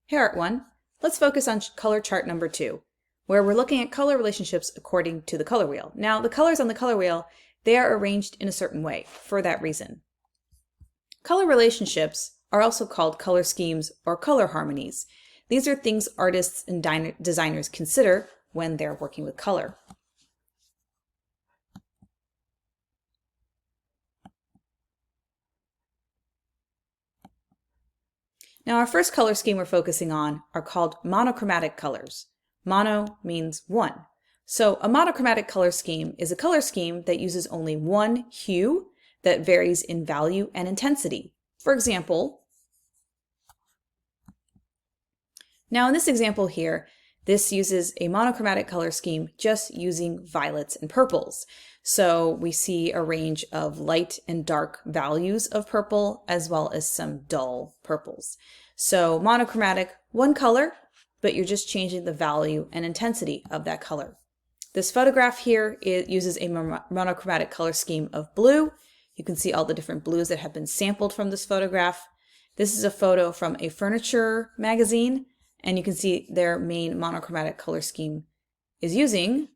Hey Art 1, let's focus on color chart number 2, where we're looking at color relationships according to the color wheel. Now, the colors on the color wheel, they are arranged in a certain way for that reason. Color relationships are also called color schemes or color harmonies. These are things artists and designers consider when they're working with color. Now, our first color scheme we're focusing on are called monochromatic colors. Mono means one. So a monochromatic color scheme is a color scheme that uses only one hue that varies in value and intensity. For example, now in this example here, this uses a monochromatic color scheme just using violets and purples. So we see a range of light and dark values of purple as well as some dull purples. So monochromatic, one color, but you're just changing the value and intensity of that color. This photograph here, it uses a monochromatic color scheme of blue. You can see all the different blues that have been sampled from this photograph. This is a photo from a furniture magazine, and you can see their main monochromatic color scheme is using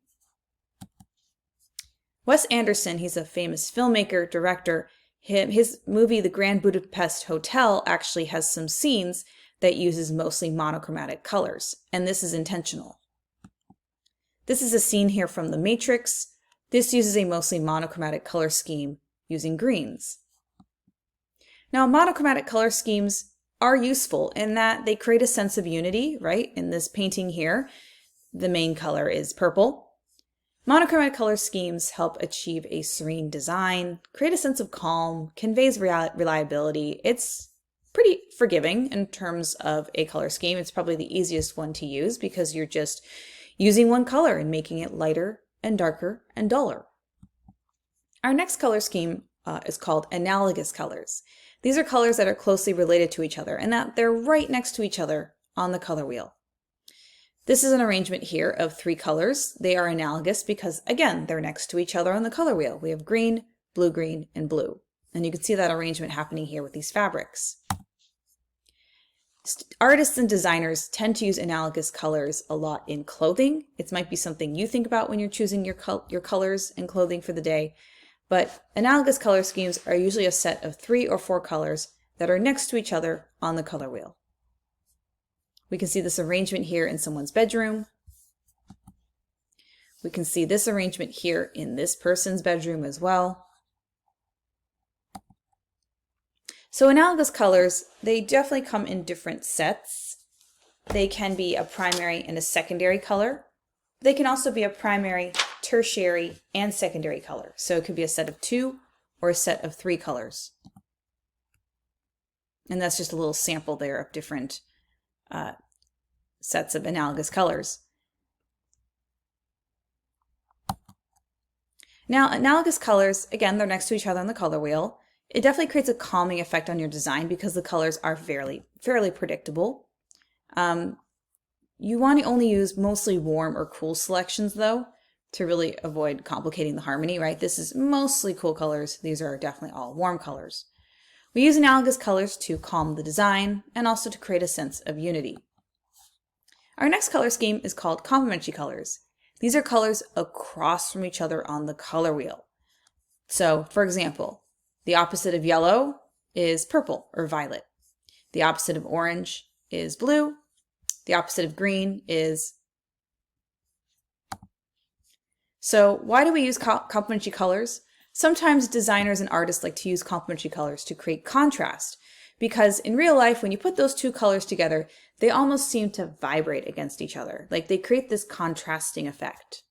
Wes Anderson. He's a famous filmmaker, director. His movie, The Grand Budapest Hotel, actually has some scenes that uses mostly monochromatic colors, and this is intentional. This is a scene here from The Matrix. This uses a mostly monochromatic color scheme using greens. Now, monochromatic color schemes are useful in that they create a sense of unity, right? In this painting here, the main color is purple. Monochromatic color schemes help achieve a serene design, create a sense of calm, conveys reliability. It's pretty forgiving in terms of a color scheme. It's probably the easiest one to use because you're just using one color and making it lighter and darker and duller. Our next color scheme is called analogous colors. These are colors that are closely related to each other and that they're right next to each other on the color wheel. This is an arrangement here of 3 colors. They are analogous because, again, they're next to each other on the color wheel. We have green, and blue. And you can see that arrangement happening here with these fabrics. Artists and designers tend to use analogous colors a lot in clothing. It might be something you think about when you're choosing your colors and clothing for the day. But analogous color schemes are usually a set of 3 or 4 colors that are next to each other on the color wheel. We can see this arrangement here in someone's bedroom. We can see this arrangement here in this person's bedroom as well. So analogous colors, they definitely come in different sets. They can be a primary and a secondary color. They can also be a primary, tertiary, and secondary color. So it could be a set of 2 or a set of 3 colors. And that's just a little sample there of different sets of analogous colors. Now, analogous colors, again, they're next to each other on the color wheel. It definitely creates a calming effect on your design because the colors are fairly predictable. You want to only use mostly warm or cool selections, though, to really avoid complicating the harmony, right? This is mostly cool colors. These are definitely all warm colors. We use analogous colors to calm the design and also to create a sense of unity. Our next color scheme is called complementary colors. These are colors across from each other on the color wheel. So, for example, the opposite of yellow is purple or violet. The opposite of orange is blue. The opposite of green is... So why do we use complementary colors? Sometimes designers and artists like to use complementary colors to create contrast, because in real life, when you put those 2 colors together, they almost seem to vibrate against each other. Like they create this contrasting effect.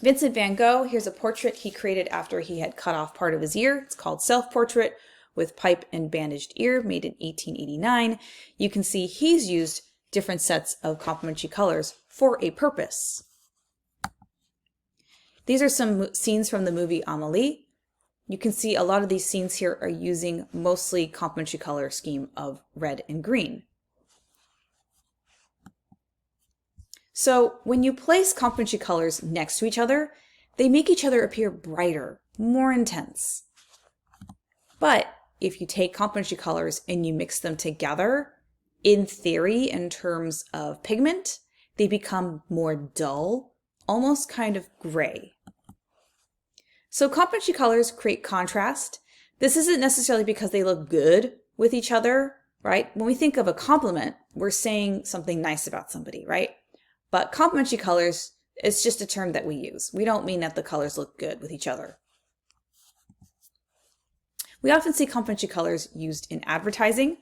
Vincent van Gogh, here's a portrait he created after he had cut off part of his ear. It's called Self-Portrait with Pipe and Bandaged Ear, made in 1889. You can see he's used different sets of complementary colors for a purpose. These are some scenes from the movie Amélie. You can see a lot of these scenes here are using mostly complementary color scheme of red and green. So when you place complementary colors next to each other, they make each other appear brighter, more intense. But if you take complementary colors and you mix them together, in theory, in terms of pigment, they become more dull, almost kind of gray. So complementary colors create contrast. This isn't necessarily because they look good with each other, right? When we think of a compliment, we're saying something nice about somebody, right? But complementary colors, it's just a term that we use. We don't mean that the colors look good with each other. We often see complementary colors used in advertising.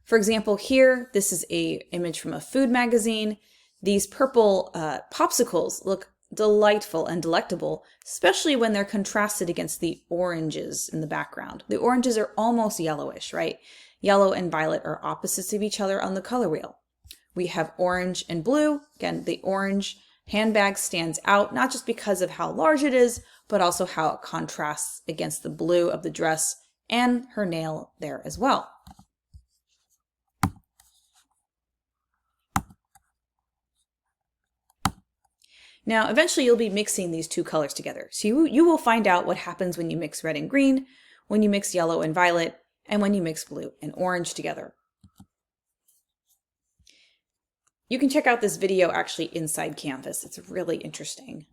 For example, here, this is an image from a food magazine. These purple popsicles look delightful and delectable, especially when they're contrasted against the oranges in the background. The oranges are almost yellowish, right? Yellow and violet are opposites of each other on the color wheel. We have orange and blue. Again, the orange handbag stands out, not just because of how large it is, but also how it contrasts against the blue of the dress and her nail there as well. Now, eventually you'll be mixing these two colors together. So you will find out what happens when you mix red and green, when you mix yellow and violet, and when you mix blue and orange together. You can check out this video actually inside Canvas. It's really interesting.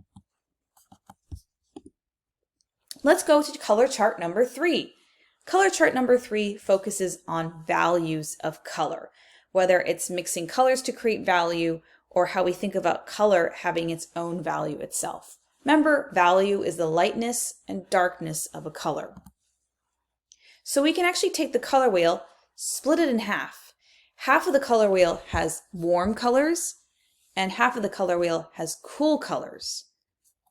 Let's go to color chart number 3. Color chart number 3 focuses on values of color, whether it's mixing colors to create value or how we think about color having its own value itself. Remember, value is the lightness and darkness of a color. So we can actually take the color wheel, split it in half. Half of the color wheel has warm colors and half of the color wheel has cool colors.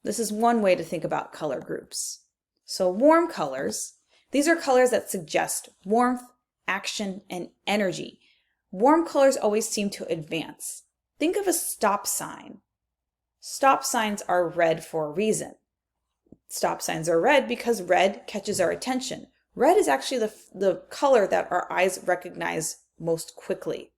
This is one way to think about color groups. So warm colors, these are colors that suggest warmth, action, and energy. Warm colors always seem to advance. Think of a stop sign. Stop signs are red for a reason. Stop signs are red because red catches our attention. Red is actually the color that our eyes recognize most quickly.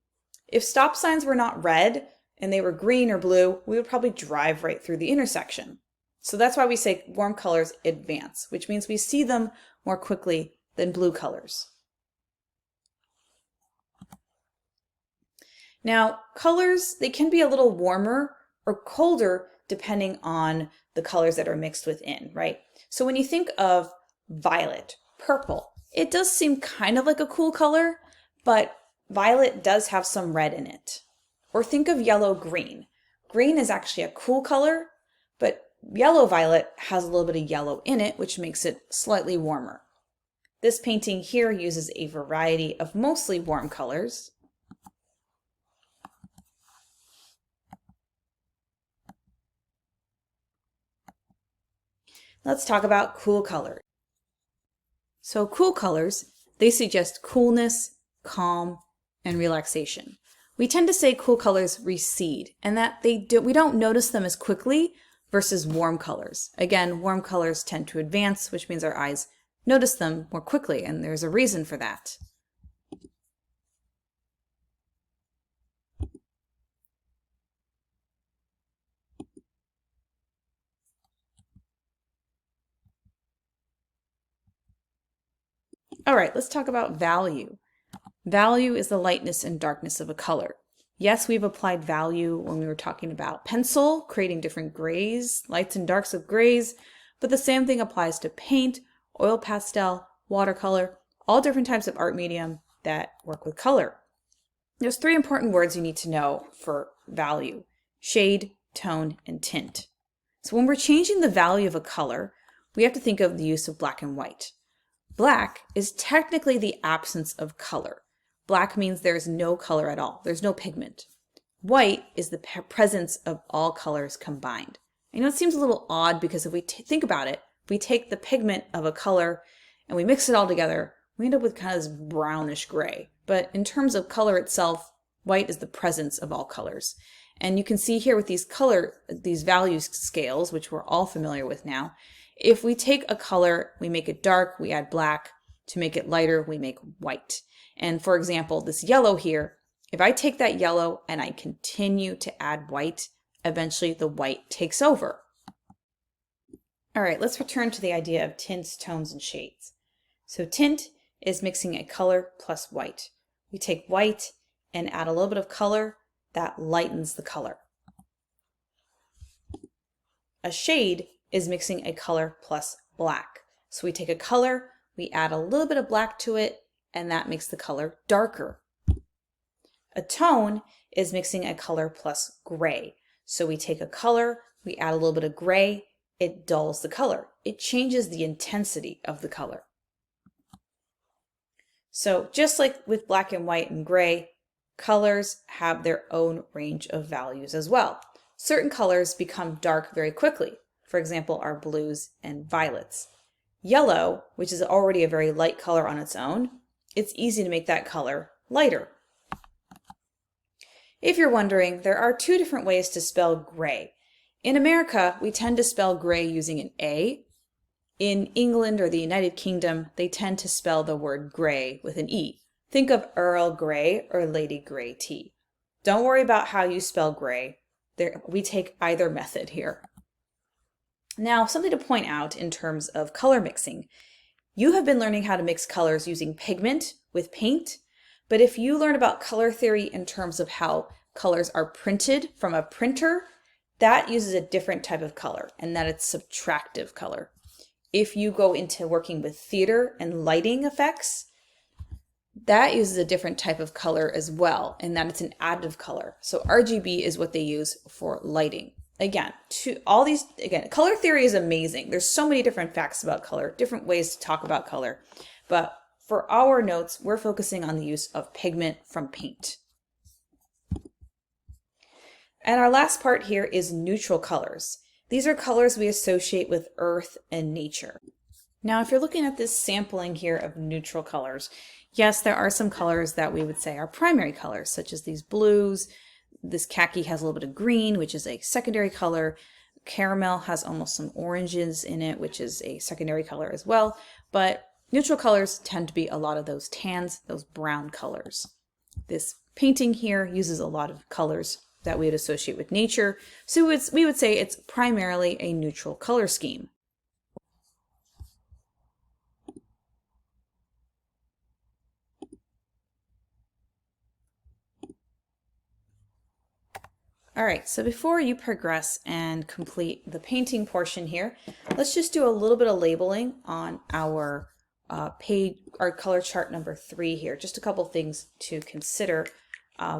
If stop signs were not red and they were green or blue, we would probably drive right through the intersection. So that's why we say warm colors advance, which means we see them more quickly than blue colors. Now, colors, they can be a little warmer or colder depending on the colors that are mixed within, right? So when you think of violet, purple, it does seem kind of like a cool color, but violet does have some red in it. Or think of yellow-green. Green is actually a cool color, but yellow-violet has a little bit of yellow in it, which makes it slightly warmer. This painting here uses a variety of mostly warm colors. Let's talk about cool colors. So cool colors, they suggest coolness, calm, and relaxation. We tend to say cool colors recede and that we don't notice them as quickly versus warm colors. Again, warm colors tend to advance, which means our eyes notice them more quickly, and there's a reason for that. All right, let's talk about value. Value is the lightness and darkness of a color. Yes, we've applied value when we were talking about pencil, creating different grays, lights and darks of grays, but the same thing applies to paint, oil pastel, watercolor, all different types of art medium that work with color. There's 3 important words you need to know for value: shade, tone, and tint. So when we're changing the value of a color, we have to think of the use of black and white. Black is technically the absence of color. Black means there's no color at all. There's no pigment. White is the presence of all colors combined. I know it seems a little odd because if we think about it, we take the pigment of a color and we mix it all together, we end up with kind of this brownish gray. But in terms of color itself, white is the presence of all colors. And you can see here with these value scales, which we're all familiar with now, if we take a color, we make it dark, we add black. To make it lighter, we make white. And for example, this yellow here, if I take that yellow and I continue to add white, eventually the white takes over. All right, let's return to the idea of tints, tones, and shades. So tint is mixing a color plus white. We take white and add a little bit of color, that lightens the color. A shade is mixing a color plus black. So we take a color, we add a little bit of black to it, and that makes the color darker. A tone is mixing a color plus gray. So we take a color, we add a little bit of gray, it dulls the color. It changes the intensity of the color. So just like with black and white and gray, colors have their own range of values as well. Certain colors become dark very quickly. For example, our blues and violets. Yellow, which is already a very light color on its own, it's easy to make that color lighter. If you're wondering, there are two different ways to spell gray. In America, we tend to spell gray using an A. In England or the United Kingdom, they tend to spell the word gray with an E. Think of Earl Grey or Lady Grey tea. Don't worry about how you spell gray. We take either method here. Now, something to point out in terms of color mixing. You have been learning how to mix colors using pigment with paint, but if you learn about color theory in terms of how colors are printed from a printer, that uses a different type of color, and that it's subtractive color. If you go into working with theater and lighting effects, that uses a different type of color as well, and that it's an additive color. So RGB is what they use for lighting. Again, color theory is amazing. There's so many different facts about color, different ways to talk about color. But for our notes, we're focusing on the use of pigment from paint. And our last part here is neutral colors. These are colors we associate with earth and nature. Now, if you're looking at this sampling here of neutral colors, yes, there are some colors that we would say are primary colors, such as these blues. This khaki has a little bit of green, which is a secondary color. Caramel has almost some oranges in it, which is a secondary color as well. But neutral colors tend to be a lot of those tans, those brown colors. This painting here uses a lot of colors that we would associate with nature. So we would say it's primarily a neutral color scheme. All right, so before you progress and complete the painting portion here, let's just do a little bit of labeling on our page, our color chart number 3 here. Just a couple things to consider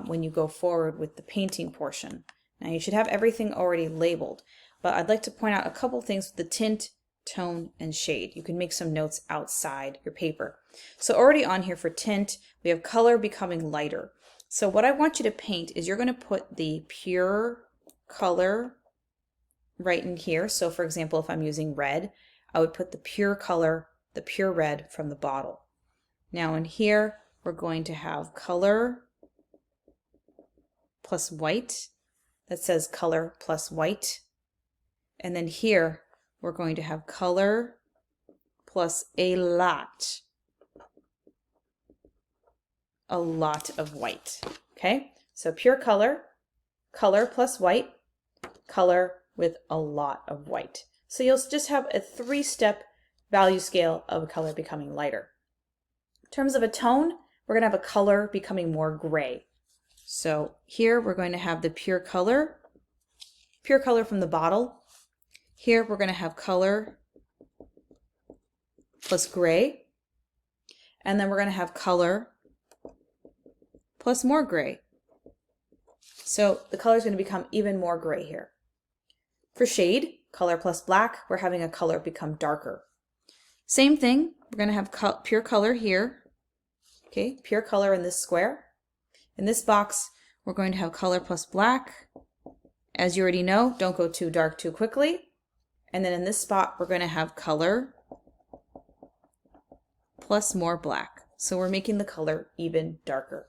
when you go forward with the painting portion. Now you should have everything already labeled, but I'd like to point out a couple things with the tint, tone, and shade. You can make some notes outside your paper. So already on here for tint, we have color becoming lighter. So what I want you to paint is you're going to put the pure color right in here. So for example, if I'm using red, I would put the pure color, the pure red from the bottle. Now in here, we're going to have color plus white. That says color plus white. And then here, we're going to have color plus a lot of white. Okay, so pure color, color plus white, color with a lot of white. So you'll just have a 3-step value scale of a color becoming lighter. In terms of a tone, we're going to have a color becoming more gray. So here we're going to have the pure color from the bottle. Here we're going to have color plus gray, and then we're going to have color plus more gray. So the color is going to become even more gray here. For shade, color plus black, we're having a color become darker. Same thing, we're going to have pure color here. Okay, pure color in this square. In this box, we're going to have color plus black. As you already know, don't go too dark too quickly. And then in this spot, we're going to have color plus more black. So we're making the color even darker.